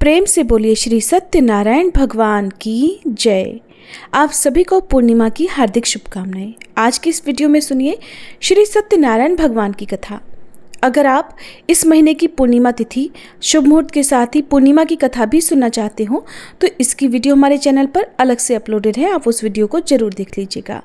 प्रेम से बोलिए श्री सत्यनारायण भगवान की जय। आप सभी को पूर्णिमा की हार्दिक शुभकामनाएं। आज की इस वीडियो में सुनिए श्री सत्यनारायण भगवान की कथा। अगर आप इस महीने की पूर्णिमा तिथि शुभ मुहूर्त के साथ ही पूर्णिमा की कथा भी सुनना चाहते हो तो इसकी वीडियो हमारे चैनल पर अलग से अपलोडेड है, आप उस वीडियो को जरूर देख लीजिएगा।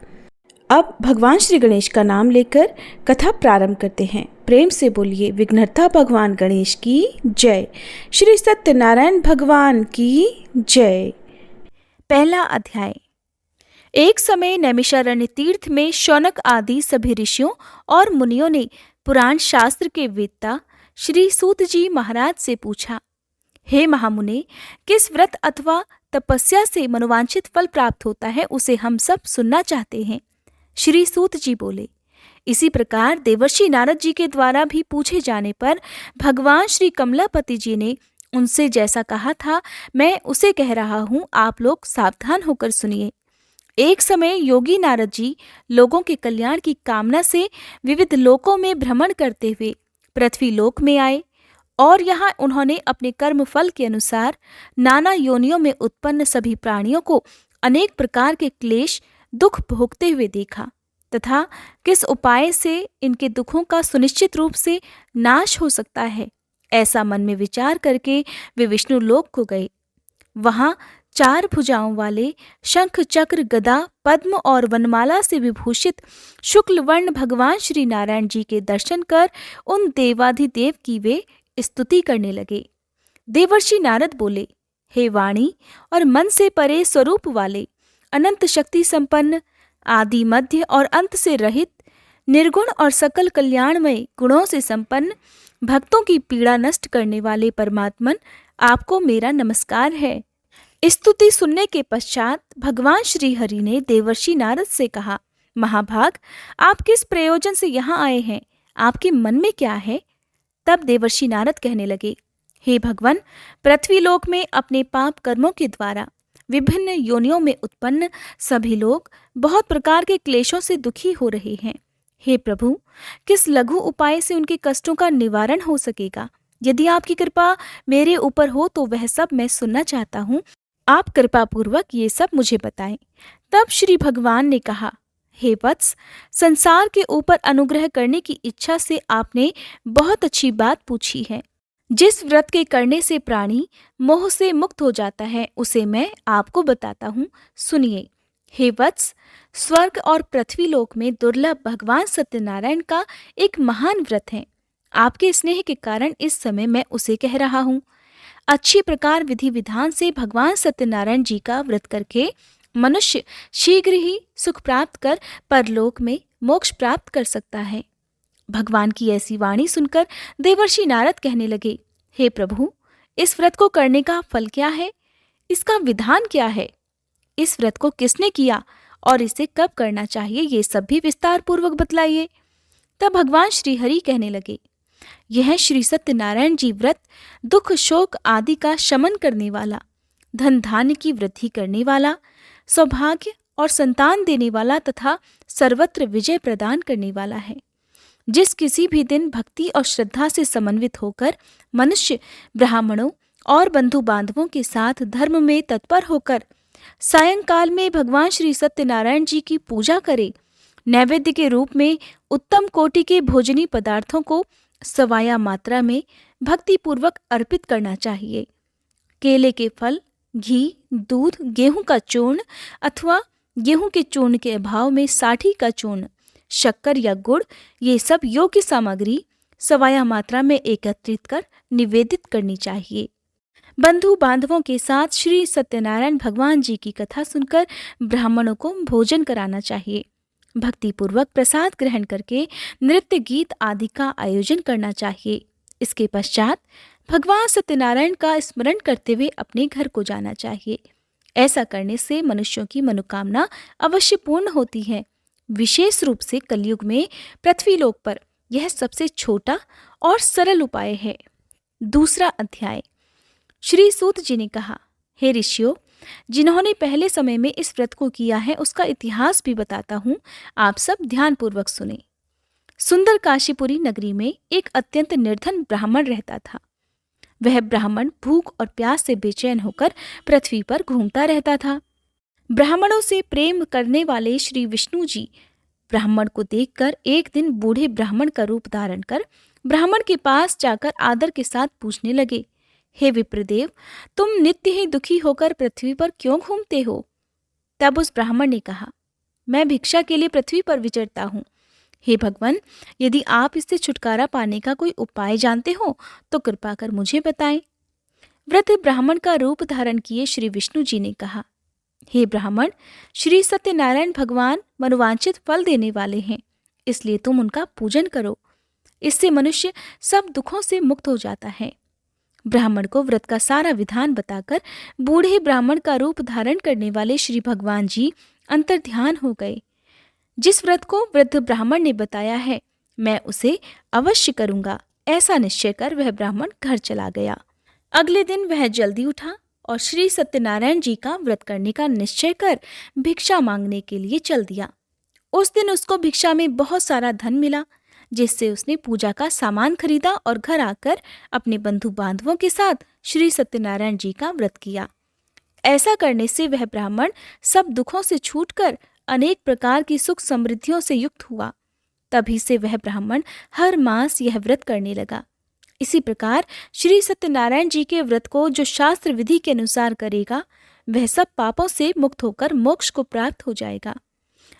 अब भगवान श्री गणेश का नाम लेकर कथा प्रारंभ करते हैं। प्रेम से बोलिए विघ्नहर्ता भगवान गणेश की जय। श्री सत्यनारायण भगवान की जय। पहला अध्याय। एक समय नैमिषारण्य तीर्थ में शौनक आदि सभी ऋषियों और मुनियों ने पुराण शास्त्र के वेत्ता श्री सूत जी महाराज से पूछा, हे महामुने, किस व्रत अथवा तपस्या से मनोवांछित फल प्राप्त होता है, उसे हम सब सुनना चाहते हैं। श्री सूत जी बोले, इसी प्रकार देवर्षि नारद जी के द्वारा भी पूछे जाने पर भगवान श्री कमलापति जी ने उनसे जैसा कहा था मैं उसे कह रहा हूँ, आप लोग सावधान होकर सुनिए। एक समय योगी नारद जी लोगों के कल्याण की कामना से विविध लोकों में भ्रमण करते हुए पृथ्वी लोक में आए और यहाँ उन्होंने अपने कर्म फल के अनुसार नाना योनियों में उत्पन्न सभी प्राणियों को अनेक प्रकार के क्लेश दुख भोगते हुए देखा तथा किस उपाय से इनके दुखों का सुनिश्चित रूप से नाश हो सकता है, ऐसा मन में विचार करके वे विष्णु लोक को गए। वहां 4 भुजाओं वाले शंख चक्र गदा पद्म और वनमाला से विभूषित शुक्ल वर्ण भगवान श्री नारायण जी के दर्शन कर उन देवाधिदेव की वे स्तुति करने लगे। देवर्षि नारद बोले, हे वाणी और मन से परे स्वरूप वाले, अनंत शक्ति संपन्न, आदि मध्य और अंत से रहित, निर्गुण और सकल कल्याणमय गुणों से संपन्न, भक्तों की पीड़ा नष्ट करने वाले परमात्मन, आपको मेरा नमस्कार है। स्तुति सुनने के पश्चात भगवान श्री हरि ने देवर्षि नारद से कहा, महाभाग, आप किस प्रयोजन से यहाँ आए हैं, आपके मन में क्या है? तब देवर्षि नारद कहने लगे, हे भगवान, पृथ्वी लोक में अपने पाप कर्मों के द्वारा विभिन्न योनियों में उत्पन्न सभी लोग बहुत प्रकार के क्लेशों से दुखी हो रहे हैं। हे प्रभु, किस लघु उपाय से उनके कष्टों का निवारण हो सकेगा? यदि आपकी कृपा मेरे ऊपर हो तो वह सब मैं सुनना चाहता हूँ। आप कृपा पूर्वक ये सब मुझे बताएं। तब श्री भगवान ने कहा, हे वत्स, संसार के ऊपर अनुग्रह करने की इच्छा से आपने बहुत अच्छी बात पूछी है। जिस व्रत के करने से प्राणी मोह से मुक्त हो जाता है उसे मैं आपको बताता हूँ, सुनिए। हे वत्स, स्वर्ग और पृथ्वी लोक में दुर्लभ भगवान सत्यनारायण का एक महान व्रत है। आपके स्नेह के कारण इस समय मैं उसे कह रहा हूँ। अच्छी प्रकार विधि विधान से भगवान सत्यनारायण जी का व्रत करके मनुष्य शीघ्र ही सुख प्राप्त कर परलोक में मोक्ष प्राप्त कर सकता है। भगवान की ऐसी वाणी सुनकर देवर्षि नारद कहने लगे, हे प्रभु, इस व्रत को करने का फल क्या है? इसका विधान क्या है? इस व्रत को किसने किया और इसे कब करना चाहिए, ये सब भी विस्तार पूर्वक बतलाइए। तब भगवान श्री हरि कहने लगे, यह श्री सत्यनारायण जी व्रत दुख शोक आदि का शमन करने वाला, धन धान्य की वृद्धि करने वाला, सौभाग्य और संतान देने वाला तथा सर्वत्र विजय प्रदान करने वाला है। जिस किसी भी दिन भक्ति और श्रद्धा से समन्वित होकर मनुष्य ब्राह्मणों और बंधु बांधवों के साथ धर्म में तत्पर होकर सायंकाल में भगवान श्री सत्यनारायण जी की पूजा करे, नैवेद्य के रूप में उत्तम कोटि के भोजनी पदार्थों को सवाया मात्रा में भक्ति पूर्वक अर्पित करना चाहिए। केले के फल, घी, दूध, गेहूं का चूर्ण अथवा गेहूं के चूर्ण के अभाव में साठी का चूर्ण, शक्कर या गुड़, ये सब योग्य सामग्री सवाया मात्रा में एकत्रित कर निवेदित करनी चाहिए। बंधु बांधवों के साथ श्री सत्यनारायण भगवान जी की कथा सुनकर ब्राह्मणों को भोजन कराना चाहिए। भक्ति पूर्वक प्रसाद ग्रहण करके नृत्य गीत आदि का आयोजन करना चाहिए। इसके पश्चात भगवान सत्यनारायण का स्मरण करते हुए अपने घर को जाना चाहिए। ऐसा करने से मनुष्यों की मनोकामना अवश्य पूर्ण होती है। विशेष रूप से कलयुग में पृथ्वी लोक पर यह सबसे छोटा और सरल उपाय है। दूसरा अध्याय। श्री सूत जी ने कहा, हे ऋषियों, जिन्होंने पहले समय में इस व्रत को किया है उसका इतिहास भी बताता हूँ, आप सब ध्यानपूर्वक सुने। सुंदर काशीपुरी नगरी में एक अत्यंत निर्धन ब्राह्मण रहता था। वह ब्राह्मण भूख और प्यास से बेचैन होकर पृथ्वी पर घूमता रहता था। ब्राह्मणों से प्रेम करने वाले श्री विष्णु जी ब्राह्मण को देखकर एक दिन बूढ़े ब्राह्मण का रूप धारण कर ब्राह्मण के पास जाकर आदर के साथ पूछने लगे, हे विप्रदेव, तुम नित्य ही दुखी होकर पृथ्वी पर क्यों घूमते हो? तब उस ब्राह्मण ने कहा, मैं भिक्षा के लिए पृथ्वी पर विचरता हूँ। हे भगवान, यदि आप इससे छुटकारा पाने का कोई उपाय जानते हो तो कृपा कर मुझे बताएं। वृद्ध ब्राह्मण का रूप धारण किए श्री विष्णु जी ने कहा, हे ब्राह्मण, श्री सत्यनारायण भगवान मनोवांछित फल देने वाले हैं, इसलिए तुम उनका पूजन करो। इससे मनुष्य सब दुखों से मुक्त हो जाता है। ब्राह्मण को व्रत का सारा विधान बताकर बूढ़े ब्राह्मण का रूप धारण करने वाले श्री भगवान जी अंतर्ध्यान हो गए। जिस व्रत को वृद्ध ब्राह्मण ने बताया है, मैं उसे अवश्य करूंगा, ऐसा निश्चय कर वह ब्राह्मण घर चला गया। अगले दिन वह जल्दी उठा और श्री सत्यनारायण जी का व्रत करने का निश्चय कर भिक्षा मांगने के लिए चल दिया। उस दिन उसको भिक्षा में बहुत सारा धन मिला, जिससे उसने पूजा का सामान खरीदा और घर आकर अपने बंधु बांधवों के साथ श्री सत्यनारायण जी का व्रत किया। ऐसा करने से वह ब्राह्मण सब दुखों से छूटकर अनेक प्रकार की सुख समृद्धियों से युक्त हुआ। तभी से वह ब्राह्मण हर मास यह व्रत करने लगा। इसी प्रकार श्री सत्यनारायण जी के व्रत को जो शास्त्र विधि के अनुसार करेगा, वह सब पापों से मुक्त होकर मोक्ष को प्राप्त हो जाएगा।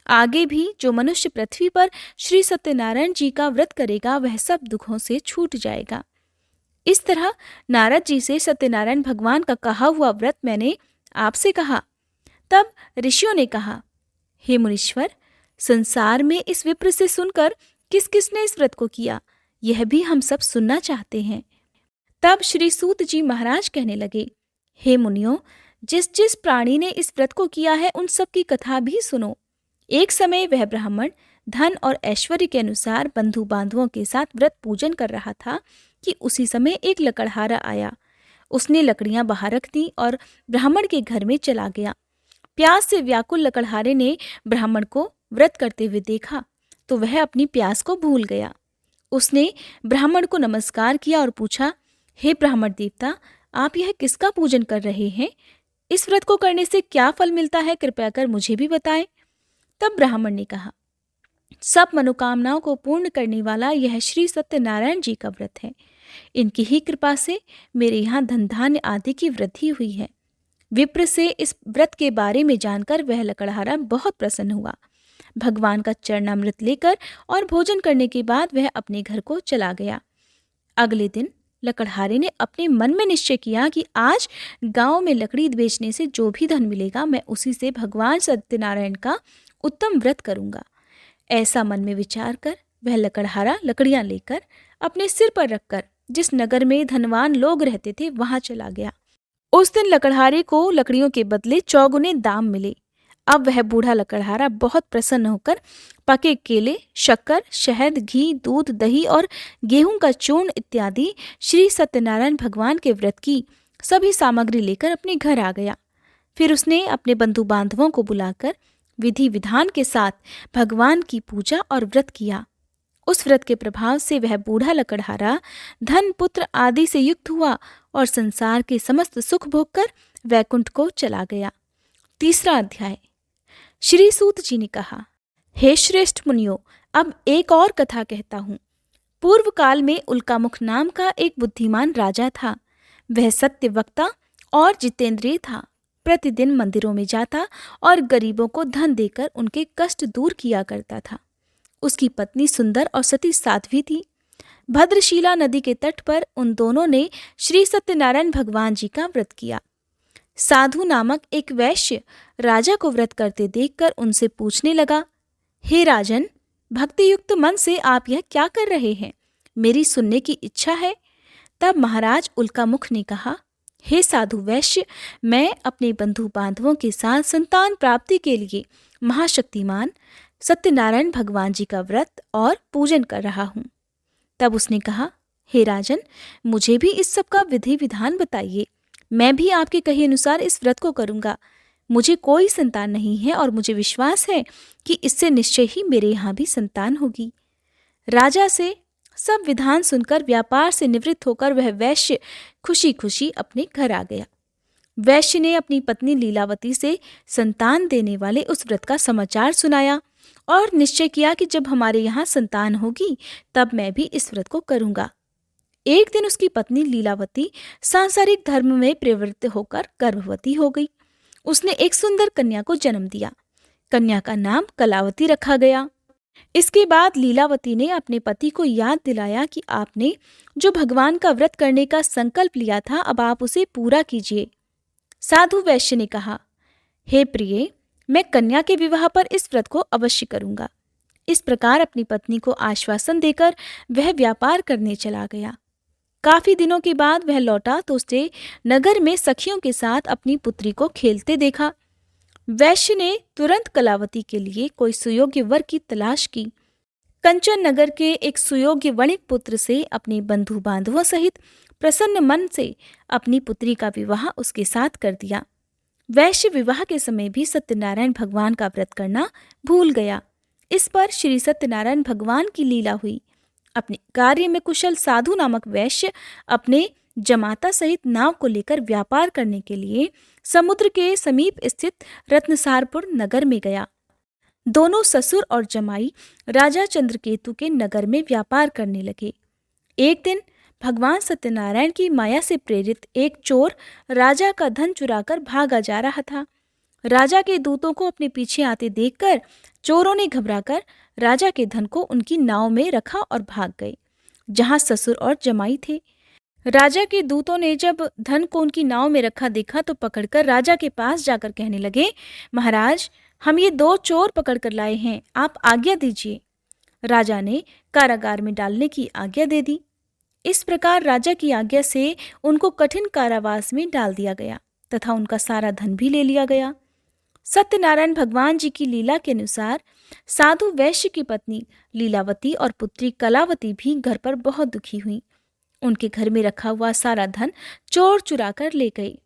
आगे भी जो मनुष्य पृथ्वी पर श्री सत्यनारायण जी का व्रत करेगा, वह सब दुखों से छूट जाएगा। इस तरह नारद जी से सत्यनारायण भगवान का कहा हुआ व्रत मैंने आपसे कहा। तब ऋषियों ने कहा, हे मुनीश्वर, संसार में इस विप्र से सुनकर किस किसने इस व्रत को किया, यह भी हम सब सुनना चाहते हैं। तब श्री सूत जी महाराज कहने लगे, हे मुनियों, जिस जिस प्राणी ने इस व्रत को किया है, उन सब की कथा भी सुनो। एक समय वह ब्राह्मण धन और ऐश्वर्य के अनुसार बंधु बांधवों के साथ व्रत पूजन कर रहा था कि उसी समय एक लकड़हारा आया। उसने लकड़ियां बाहर रख दी और ब्राह्मण के घर में चला गया। प्यास से व्याकुल लकड़हारे ने ब्राह्मण को व्रत करते हुए देखा तो वह अपनी प्यास को भूल गया। उसने ब्राह्मण को नमस्कार किया और पूछा, हे ब्राह्मण देवता, आप यह किसका पूजन कर रहे हैं? इस व्रत को करने से क्या फल मिलता है, कृपया कर मुझे भी बताएं। तब ब्राह्मण ने कहा, सब मनोकामनाओं को पूर्ण करने वाला यह श्री सत्यनारायण जी का व्रत है। इनकी ही कृपा से मेरे यहाँ धन धान्य आदि की वृद्धि हुई है। विप्र से इस व्रत के बारे में जानकर वह लकड़हारा बहुत प्रसन्न हुआ। भगवान का चरणामृत लेकर और भोजन करने के बाद वह अपने घर को चला गया। अगले दिन लकड़हारे ने अपने मन में निश्चय किया कि आज गांव में लकड़ी बेचने से जो भी धन मिलेगा, मैं उसी से भगवान सत्यनारायण का उत्तम व्रत करूंगा। ऐसा मन में विचार कर वह लकड़हारा लकड़ियां लेकर अपने सिर पर रखकर जिस नगर में धनवान लोग रहते थे, वहां चला गया। उस दिन लकड़हारे को लकड़ियों के बदले चौगुने दाम मिले। अब वह बूढ़ा लकड़हारा बहुत प्रसन्न होकर पके केले, शक्कर, शहद, घी, दूध, दही और गेहूं का चूर्ण इत्यादि श्री सत्यनारायण भगवान के व्रत की सभी सामग्री लेकर अपने घर आ गया। फिर उसने अपने बंधु बांधवों को बुलाकर विधि विधान के साथ भगवान की पूजा और व्रत किया। उस व्रत के प्रभाव से वह बूढ़ा लकड़हारा धन, पुत्र आदि से युक्त हुआ और संसार के समस्त सुख भोगकर वैकुंठ को चला गया। तीसरा अध्याय। श्री सूत जी ने कहा, हे श्रेष्ठ मुनियों, अब एक और कथा कहता हूँ। पूर्व काल में उल्कामुख नाम का एक बुद्धिमान राजा था। वह सत्य वक्ता और जितेंद्रिय था। प्रतिदिन मंदिरों में जाता और गरीबों को धन देकर उनके कष्ट दूर किया करता था। उसकी पत्नी सुंदर और सती साध्वी थी। भद्रशिला नदी के तट पर उन दोनों ने श्री सत्यनारायण भगवान जी का व्रत किया। साधु नामक एक वैश्य राजा को व्रत करते देखकर उनसे पूछने लगा, हे राजन, भक्ति युक्त मन से आप यह क्या कर रहे हैं? मेरी सुनने की इच्छा है। तब महाराज उल्कामुख ने कहा, हे साधु वैश्य, मैं अपने बंधु बांधवों के साथ संतान प्राप्ति के लिए महाशक्तिमान सत्यनारायण भगवान जी का व्रत और पूजन कर रहा हूँ। तब उसने कहा, हे राजन, मुझे भी इस सब का विधि विधान बताइए। मैं भी आपके कहे अनुसार इस व्रत को करूँगा। मुझे कोई संतान नहीं है और मुझे विश्वास है कि इससे निश्चय ही मेरे यहाँ भी संतान होगी। राजा से सब विधान सुनकर व्यापार से निवृत्त होकर वह वैश्य खुशी खुशी अपने घर आ गया। वैश्य ने अपनी पत्नी लीलावती से संतान देने वाले उस व्रत का समाचार सुनाया और निश्चय किया कि जब हमारे यहाँ संतान होगी तब मैं भी इस व्रत को करूंगा। एक दिन उसकी पत्नी लीलावती सांसारिक धर्म में प्रवृत्त होकर गर्भवती हो गई। उसने एक सुंदर कन्या को जन्म दिया। कन्या का नाम कलावती रखा गया। इसके बाद लीलावती ने अपने पति को याद दिलाया कि आपने जो भगवान का व्रत करने का संकल्प लिया था, अब आप उसे पूरा कीजिए। साधु वैश्य ने कहा, हे प्रिय, मैं कन्या के विवाह पर इस व्रत को अवश्य करूंगा। इस प्रकार अपनी पत्नी को आश्वासन देकर वह व्यापार करने चला गया। काफी दिनों के बाद वह लौटा तो उसने नगर में सखियों के साथ अपनी पुत्री को खेलते देखा। वैश्य ने तुरंत कलावती के लिए कोई सुयोग्य वर की तलाश की। कंचन नगर के एक सुयोग्य वणिक पुत्र से अपने बंधु बांधवों सहित प्रसन्न मन से अपनी पुत्री का विवाह उसके साथ कर दिया। वैश्य विवाह के समय भी सत्यनारायण भगवान का व्रत करना भूल गया। इस पर श्री सत्यनारायण भगवान की लीला हुई। अपने कार्य में कुशल साधु नामक वैश्य अपने जमाता सहित नाव को लेकर व्यापार करने के लिए समुद्र के समीप स्थित रत्नसारपुर नगर में गया। दोनों ससुर और जमाई राजा चंद्रकेतु के नगर में व्यापार करने लगे। एक दिन भगवान सत्यनारायण की माया से प्रेरित एक चोर राजा का धन चुराकर भागा जा रहा था। राजा के दूतों को अपने पीछे आते देखकर चोरों ने घबराकर राजा के धन को उनकी नाव में रखा और भाग गए, जहां ससुर और जमाई थे। राजा के दूतों ने जब धन को उनकी नाव में रखा देखा तो पकड़कर राजा के पास जाकर कहने लगे, महाराज, हम ये 2 चोर पकड़कर लाए हैं, आप आज्ञा दीजिए। राजा ने कारागार में डालने की आज्ञा दे दी। इस प्रकार राजा की आज्ञा से उनको कठिन कारावास में डाल दिया गया तथा उनका सारा धन भी ले लिया गया। सत्यनारायण भगवान जी की लीला के अनुसार साधु वैश्य की पत्नी लीलावती और पुत्री कलावती भी घर पर बहुत दुखी हुई। उनके घर में रखा हुआ सारा धन चोर चुरा कर ले गए।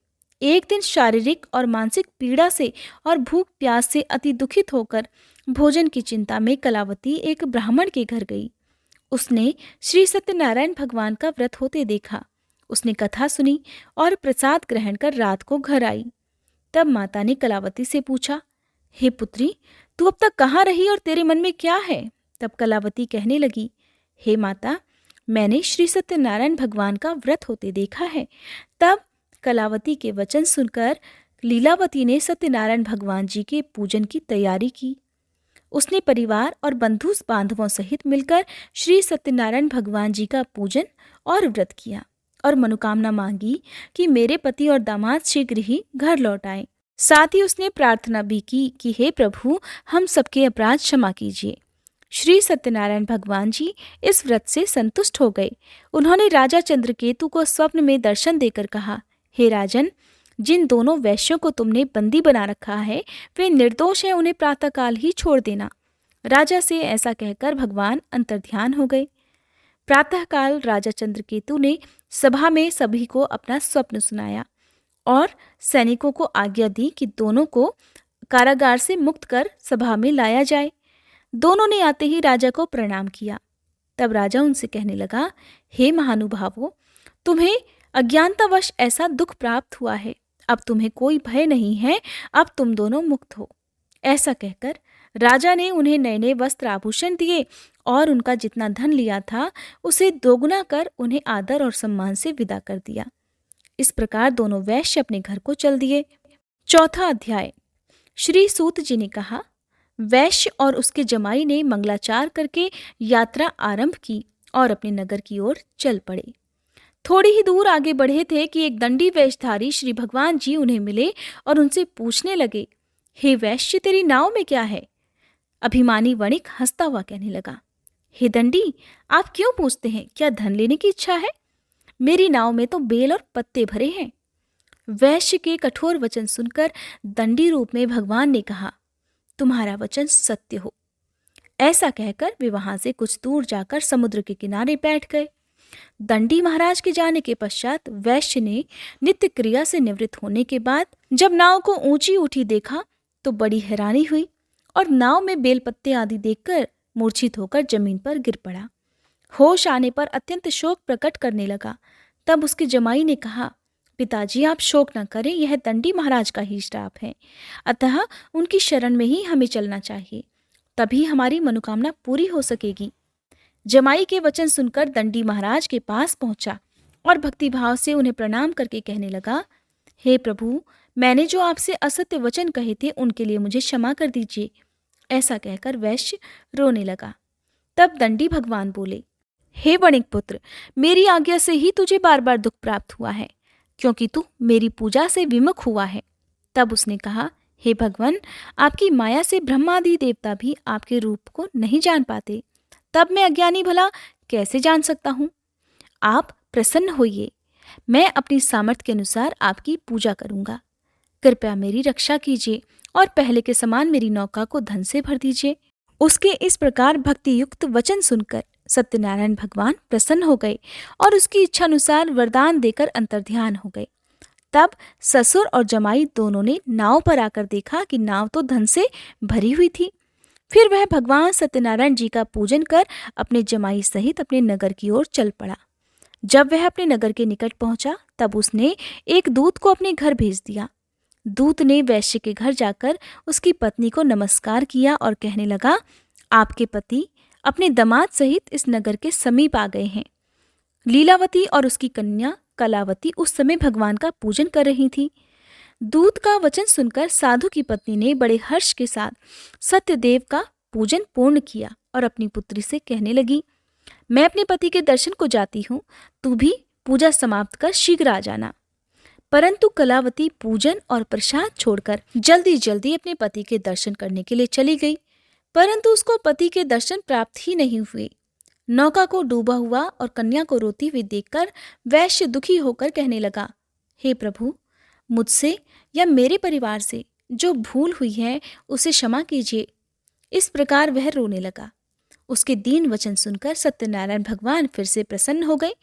एक दिन शारीरिक और मानसिक पीड़ा से और भूख प्यास से अति दुखित होकर भोजन की चिंता में कलावती एक ब्राह्मण के घर गई। उसने श्री सत्यनारायण भगवान का व्रत होते देखा। उसने कथा सुनी और प्रसाद ग्रहण कर रात को घर आई। तब माता ने कलावती से पूछा, हे पुत्री, तू अब तक कहाँ रही और तेरे मन में क्या है? तब कलावती कहने लगी, हे माता, मैंने श्री सत्यनारायण भगवान का व्रत होते देखा है। तब कलावती के वचन सुनकर लीलावती ने सत्यनारायण भगवान जी के पूजन की तैयारी की। उसने परिवार और बंधु बांधवों सहित मिलकर श्री सत्यनारायण भगवान जी का पूजन और व्रत किया और मनोकामना मांगी कि मेरे पति और दामाद शीघ्र ही घर लौट आए। साथ ही उसने प्रार्थना भी की कि हे प्रभु, हम सबके अपराध क्षमा कीजिए। श्री सत्यनारायण भगवान जी इस व्रत से संतुष्ट हो गए। उन्होंने राजा चंद्रकेतु को स्वप्न में दर्शन देकर कहा, हे राजन, जिन दोनों वैश्यों को तुमने बंदी बना रखा है वे निर्दोष हैं, उन्हें प्रातःकाल ही छोड़ देना। राजा से ऐसा कहकर भगवान अंतर्ध्यान हो गए। प्रातःकाल राजा चंद्रकेतु ने सभा में सभी को अपना स्वप्न सुनाया और सैनिकों को आज्ञा दी कि दोनों को कारागार से मुक्त कर सभा में लाया जाए। दोनों ने आते ही राजा को प्रणाम किया। तब राजा उनसे कहने लगा, हे महानुभावों, तुम्हें अज्ञानतावश ऐसा दुख प्राप्त हुआ है। अब तुम्हें कोई भय नहीं है, अब तुम दोनों मुक्त हो। ऐसा कहकर राजा ने उन्हें नए नए वस्त्र आभूषण दिए और उनका जितना धन लिया था उसे दोगुना कर उन्हें आदर और सम्मान से विदा कर दिया। इस प्रकार दोनों वैश्य अपने घर को चल दिए। 4वां अध्याय। श्री सूत जी ने कहा, वैश्य और उसके जमाई ने मंगलाचार करके यात्रा आरंभ की और अपने नगर की ओर चल पड़े। थोड़ी ही दूर आगे बढ़े थे कि एक दंडी वेशधारी श्री भगवान जी उन्हें मिले और उनसे पूछने लगे, हे वैश्य, तेरी नाव में क्या है? अभिमानी वणिक हंसता हुआ कहने लगा, हे दंडी, आप क्यों पूछते हैं? क्या धन लेने की इच्छा है? मेरी नाव में तो बेल और पत्ते भरे हैं। वैश्य के कठोर वचन सुनकर दंडी रूप में भगवान ने कहा, तुम्हारा वचन सत्य हो। ऐसा कहकर वे वहां से कुछ दूर जाकर समुद्र के किनारे बैठ गए। दंडी महाराज के जाने के पश्चात वैश्य ने नित्य क्रिया से निवृत्त होने के बाद जब नाव को ऊंची उठी देखा तो बड़ी हैरानी हुई और नाव में बेलपत्ते आदि देखकर मूर्छित होकर जमीन पर गिर पड़ा। होश आने पर अत्यंत शोक प्रकट करने लगा। तब उसके जमाई ने कहा, पिताजी आप शोक न करें, यह दंडी महाराज का ही श्राप है, अतः उनकी शरण में ही हमें चलना चाहिए, तभी हमारी मनोकामना पूरी हो सकेगी। जमाई के वचन सुनकर दंडी महाराज के पास पहुंचा और भक्तिभाव से उन्हें प्रणाम करके कहने लगा, हे प्रभु, मैंने जो आपसे असत्य वचन कहे थे उनके लिए मुझे क्षमा कर दीजिए। ऐसा कहकर वैश्य रोने लगा। तब दंडी भगवान बोले, हे वणिक पुत्र, मेरी आज्ञा से ही तुझे बार बार दुख प्राप्त हुआ है, क्योंकि तू मेरी पूजा से विमुख हुआ है। तब उसने कहा, हे भगवान, आपकी माया से ब्रह्मादि देवता भी आपके रूप को नहीं जान पाते, तब मैं अज्ञानी भला कैसे जान सकता हूँ? आप प्रसन्न होइए, मैं अपनी सामर्थ्य के अनुसार आपकी पूजा करूंगा। कृपया मेरी रक्षा कीजिए और पहले के समान मेरी नौका को धन से भर दीजिए। उसके इस प्रकार भक्ति युक्त वचन सुनकर सत्यनारायण भगवान प्रसन्न हो गए और उसकी इच्छा अनुसार वरदान देकर अंतर्ध्यान हो गए। तब ससुर और जमाई दोनों ने नाव पर आकर देखा कि नाव तो धन से भरी हुई थी। फिर वह भगवान सत्यनारायण जी का पूजन कर अपने जमाई सहित अपने नगर की ओर चल पड़ा। जब वह अपने नगर के निकट पहुंचा तब उसने एक दूत को अपने घर भेज दिया। दूत ने वैश्य के घर जाकर उसकी पत्नी को नमस्कार किया और कहने लगा, आपके पति अपने दामाद सहित इस नगर के समीप आ गए हैं। लीलावती और उसकी कन्या कलावती उस समय भगवान का पूजन कर रही थी। दूत का वचन सुनकर साधु की पत्नी ने बड़े हर्ष के साथ सत्यदेव का पूजन पूर्ण किया और अपनी पुत्री से कहने लगी, मैं अपने पति के दर्शन को जाती हूँ, तू भी पूजा समाप्त कर शीघ्र आ जाना। परंतु कलावती पूजन और प्रसाद छोड़कर जल्दी जल्दी अपने पति के दर्शन करने के लिए चली गई, परंतु उसको पति के दर्शन प्राप्त ही नहीं हुए। नौका को डूबा हुआ और कन्या को रोती हुई देखकर वैश्य दुखी होकर कहने लगा, हे प्रभु, मुझसे या मेरे परिवार से जो भूल हुई है उसे क्षमा कीजिए। इस प्रकार वह रोने लगा। उसके दीन वचन सुनकर सत्यनारायण भगवान फिर से प्रसन्न हो गए।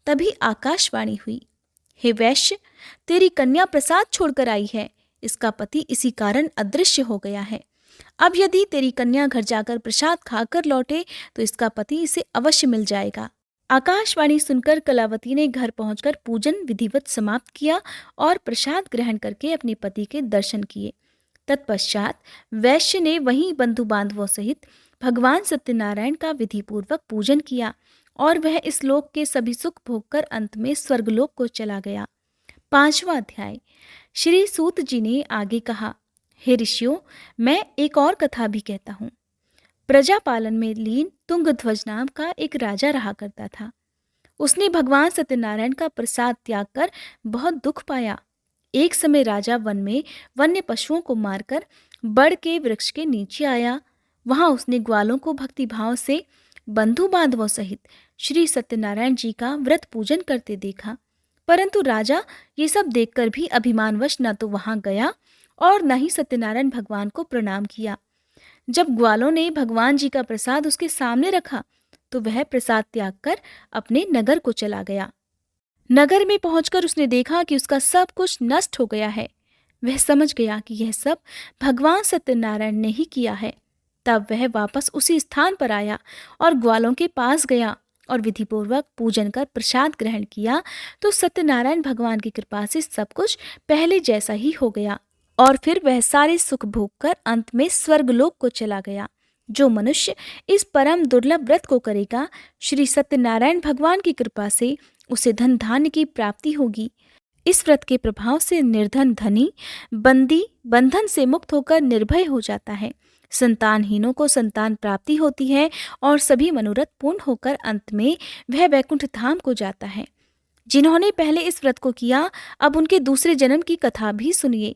तभी आकाशवाणी हुई, हे वैश्य, तेरी कन्या प्रसाद छोड़कर आई है, इसका पति इसी कारण अदृश्य हो गया है। अब यदि तेरी कन्या घर जाकर प्रसाद खाकर लौटे तो इसका पति इसे अवश्य मिल जाएगा। आकाशवाणी सुनकर कलावती ने घर पहुंचकर पूजन विधिवत समाप्त किया और प्रसाद ग्रहण करके अपने पति के दर्शन किए। तत्पश्चात वैश्य ने वहीं बंधु बांधवों सहित भगवान सत्यनारायण का विधिपूर्वक पूजन किया और वह इस लोक के सभी सुख भोगकर अंत में स्वर्गलोक को चला गया। 5वां अध्याय। श्री सूत जी ने आगे कहा, हे ऋषियों, मैं एक और कथा भी कहता हूँ। प्रजा पालन में लीन तुंगध्वज नाम का एक राजा रहा करता था। उसने भगवान सत्यनारायण का प्रसाद त्याग कर बहुत दुख पाया। एक समय राजा वन में वन्य पशुओं को मारकर बड़ के वृक्ष के नीचे आया। वहां उसने ग्वालों को भक्तिभाव से बंधु बांधवों सहित श्री सत्यनारायण जी का व्रत पूजन करते देखा, परंतु राजा ये सब देखकर भी अभिमानवश न तो वहां गया और न ही सत्यनारायण भगवान को प्रणाम किया। जब ग्वालों ने भगवान जी का प्रसाद उसके सामने रखा तो वह प्रसाद त्याग कर अपने नगर को चला गया। नगर में पहुंचकर उसने देखा कि उसका सब कुछ नष्ट हो गया है। वह समझ गया कि यह सब भगवान सत्यनारायण ने ही किया है। तब वह वापस उसी स्थान पर आया और ग्वालों के पास गया और विधिपूर्वक पूजन कर प्रसाद ग्रहण किया तो सत्यनारायण भगवान की कृपा से सब कुछ पहले जैसा ही हो गया और फिर वह सारे सुख भोग कर अंत में स्वर्गलोक को चला गया। जो मनुष्य इस परम दुर्लभ व्रत को करेगा, श्री सत्यनारायण भगवान की कृपा से उसे धन धान्य की प्राप्ति होगी। इस व्रत के प्रभाव से निर्धन धनी, बंदी बंधन से मुक्त होकर निर्भय हो जाता है। संतानहीनों को संतान प्राप्ति होती है और सभी मनोरथ पूर्ण होकर अंत में वह वैकुंठ धाम को जाता है। जिन्होंने पहले इस व्रत को किया, अब उनके दूसरे जन्म की कथा भी सुनिए।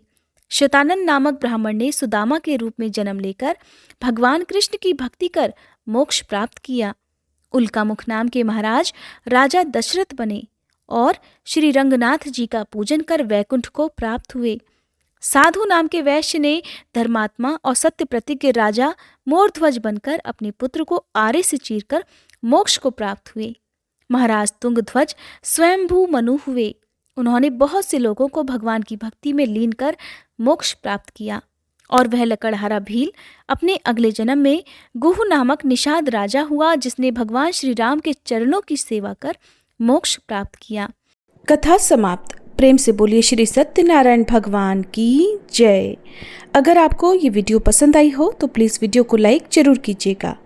शतानंद नामक ब्राह्मण ने सुदामा के रूप में जन्म लेकर भगवान कृष्ण की भक्ति कर मोक्ष प्राप्त किया। उल्कामुख नाम के महाराज राजा दशरथ बने और श्री रंगनाथ जी का पूजन कर वैकुंठ को प्राप्त हुए। साधु नाम के वैश्य ने धर्मात्मा और सत्य प्रतिज्ञ राजा मोरध्वज बनकर अपने पुत्र को आरे से चीरकर मोक्ष को प्राप्त हुए। महाराज तुंगध्वज स्वयंभू मनु हुए। उन्होंने बहुत से लोगों को भगवान की भक्ति में लीन कर मोक्ष प्राप्त किया और वह लकड़हारा भील अपने अगले जन्म में गुह नामक निषाद राजा हुआ, जिसने भगवान श्री राम के चरणों की सेवा कर मोक्ष प्राप्त किया। कथा समाप्त। प्रेम से बोलिए श्री सत्यनारायण भगवान की जय। अगर आपको ये वीडियो पसंद आई हो तो प्लीज़ वीडियो को लाइक जरूर कीजिएगा।